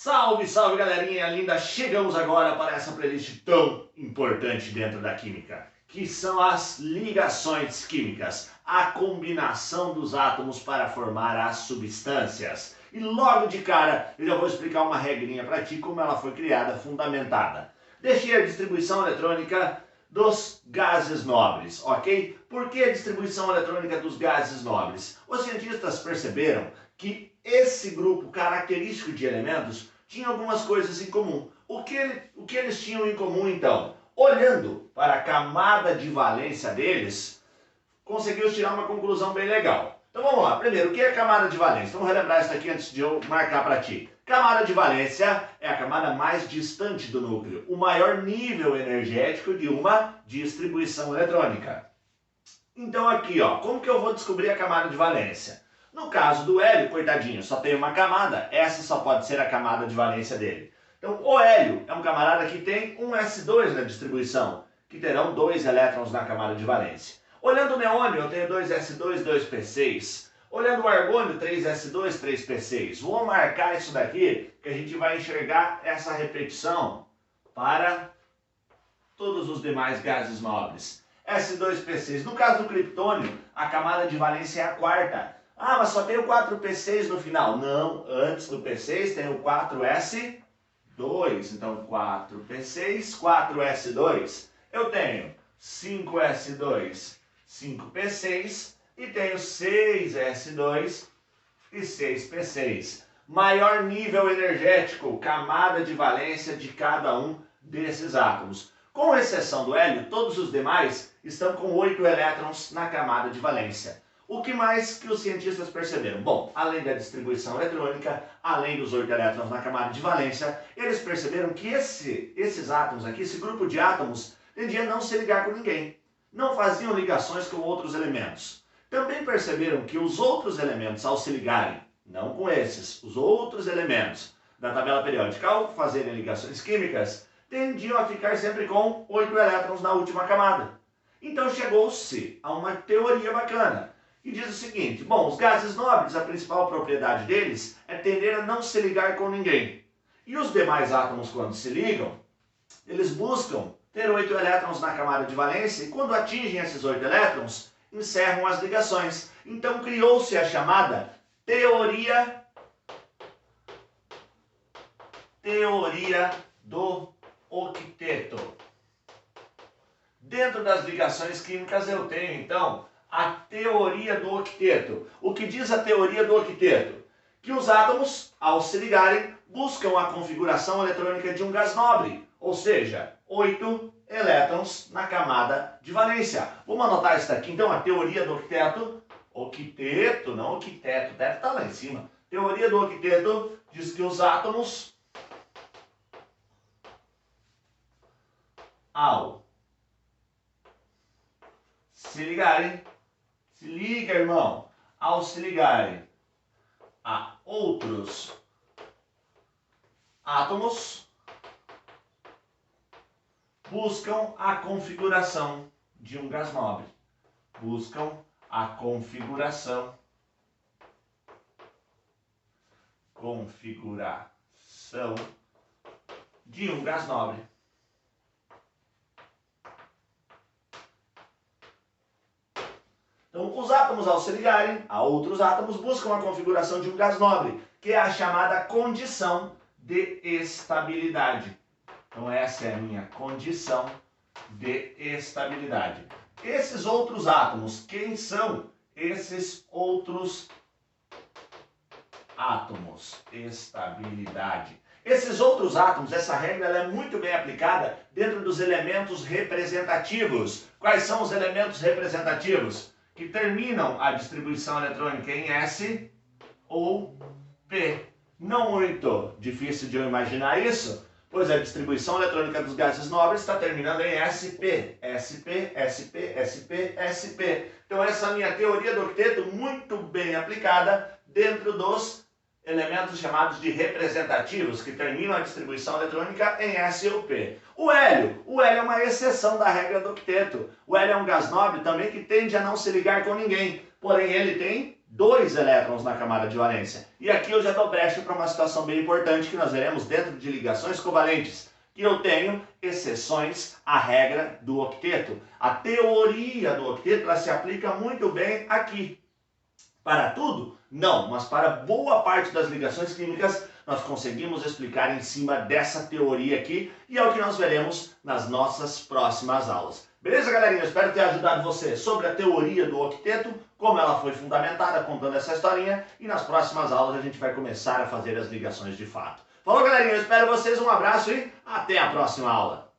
Salve, salve galerinha linda! Chegamos agora para essa playlist tão importante dentro da química, que são as ligações químicas, a combinação dos átomos para formar as substâncias. E logo de cara eu já vou explicar uma regrinha para ti, como ela foi criada, fundamentada. Deixei a distribuição eletrônica dos gases nobres, ok? Por que a distribuição eletrônica dos gases nobres? Os cientistas perceberam que esse grupo característico de elementos tinha algumas coisas em comum. O que eles tinham em comum então? Olhando para a camada de valência deles, conseguiu tirar uma conclusão bem legal. Então vamos lá. Primeiro, o que é camada de valência? Vamos relembrar isso aqui antes de eu marcar para ti. Camada de valência é a camada mais distante do núcleo, o maior nível energético de uma distribuição eletrônica. Então aqui, ó, como que eu vou descobrir a camada de valência? No caso do hélio, coitadinho, só tem uma camada, essa só pode ser a camada de valência dele. Então o hélio é um camarada que tem um S2 na distribuição, que terão 2 elétrons na camada de valência. Olhando o neônio, eu tenho 2S2, 2P6. Olhando o argônio, 3S2, 3P6. Vou marcar isso daqui, que a gente vai enxergar essa repetição para todos os demais gases nobres. S2P6. No caso do criptônio, a camada de valência é a quarta. Ah, mas só tem o 4P6 no final. Não, antes do P6 tem o 4S2. Então 4P6, 4S2. Eu tenho 5S2, 5P6 e tenho 6S2 e 6P6. Maior nível energético, camada de valência de cada um desses átomos. Com exceção do hélio, todos os demais estão com 8 elétrons na camada de valência. O que mais que os cientistas perceberam? Bom, além da distribuição eletrônica, além dos 8 elétrons na camada de valência, eles perceberam que esses átomos aqui, esse grupo de átomos, tendia a não se ligar com ninguém. Não faziam ligações com outros elementos. Também perceberam que os outros elementos, ao se ligarem, não com esses, os outros elementos da tabela periódica, ao fazerem ligações químicas, tendiam a ficar sempre com 8 elétrons na última camada. Então chegou-se a uma teoria bacana, e diz o seguinte: bom, os gases nobres, a principal propriedade deles é tender a não se ligar com ninguém. E os demais átomos, quando se ligam, eles buscam ter 8 elétrons na camada de valência, e quando atingem esses 8 elétrons, encerram as ligações. Então criou-se a chamada teoria do octeto. Dentro das ligações químicas eu tenho, então, a teoria do octeto. O que diz a teoria do octeto? Que os átomos, ao se ligarem, buscam a configuração eletrônica de um gás nobre, ou seja, 8 elétrons na camada de valência. Vamos anotar isso daqui, então, a teoria do octeto. Octeto, não octeto, deve estar lá em cima. Teoria do octeto diz que os átomos, ao se ligarem, se liga, irmão, ao se ligarem a outros átomos, buscam a configuração de um gás nobre. Buscam a configuração de um gás nobre. Então, os átomos, ao se ligarem a outros átomos, buscam a configuração de um gás nobre, que é a chamada condição de estabilidade. Então, essa é a minha condição de estabilidade. Esses outros átomos, quem são esses outros átomos? Estabilidade. Esses outros átomos, essa regra ela é muito bem aplicada dentro dos elementos representativos. Quais são os elementos representativos? Que terminam a distribuição eletrônica em S ou P. Não muito difícil de eu imaginar isso, pois a distribuição eletrônica dos gases nobres está terminando em SP. SP, SP, SP, SP. Então essa é a minha teoria do octeto, muito bem aplicada dentro dos elementos chamados de representativos, que terminam a distribuição eletrônica em S ou P. O hélio é uma exceção da regra do octeto. O hélio é um gás nobre também que tende a não se ligar com ninguém, porém ele tem 2 elétrons na camada de valência. E aqui eu já dou brecha para uma situação bem importante que nós veremos dentro de ligações covalentes, que eu tenho exceções à regra do octeto. A teoria do octeto ela se aplica muito bem aqui. Para tudo? Não, mas para boa parte das ligações químicas nós conseguimos explicar em cima dessa teoria aqui e é o que nós veremos nas nossas próximas aulas. Beleza, galerinha? Eu espero ter ajudado você sobre a teoria do octeto, como ela foi fundamentada, contando essa historinha, e nas próximas aulas a gente vai começar a fazer as ligações de fato. Falou, galerinha? Eu espero vocês, um abraço e até a próxima aula!